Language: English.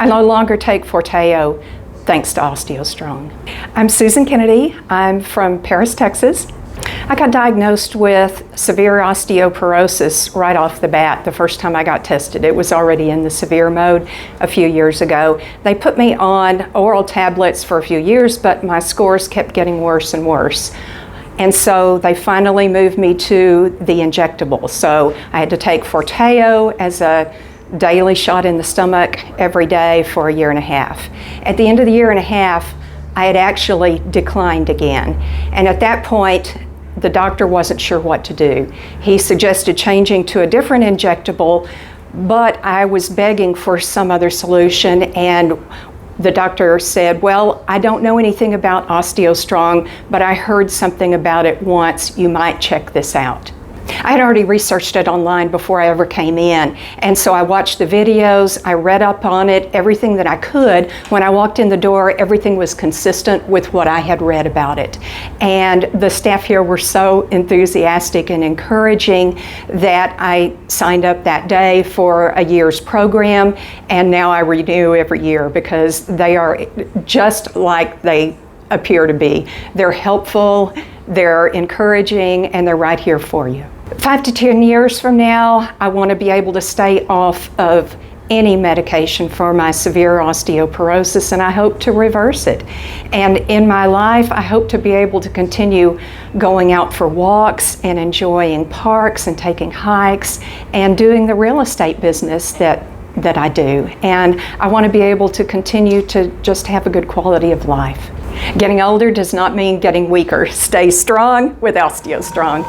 I no longer take Forteo thanks to OsteoStrong. I'm Susan Kennedy. I'm from Paris, Texas. I got diagnosed with severe osteoporosis right off the bat the first time I got tested. It was already in the severe mode a few years ago. They put me on oral tablets for a few years, but my scores kept getting worse and worse. And so they finally moved me to the injectable. So I had to take Forteo as a daily shot in the stomach every day for a year and a half. At the end of the year and a half, I had actually declined again. And at that point, the doctor wasn't sure what to do. He suggested changing to a different injectable, but I was begging for some other solution, and the doctor said, well, I don't know anything about OsteoStrong, but I heard something about it once. You might check this out. I had already researched it online before I ever came in, and so I watched the videos, I read up on it, everything that I could. When I walked in the door, everything was consistent with what I had read about it. And the staff here were so enthusiastic and encouraging that I signed up that day for a year's program, and now I renew every year because they are just like they appear to be. They're helpful, they're encouraging, and they're right here for you. 5 to 10 years from now, I want to be able to stay off of any medication for my severe osteoporosis, and I hope to reverse it. And in my life, I hope to be able to continue going out for walks and enjoying parks and taking hikes and doing the real estate business that I do. And I want to be able to continue to just have a good quality of life. Getting older does not mean getting weaker. Stay strong with OsteoStrong.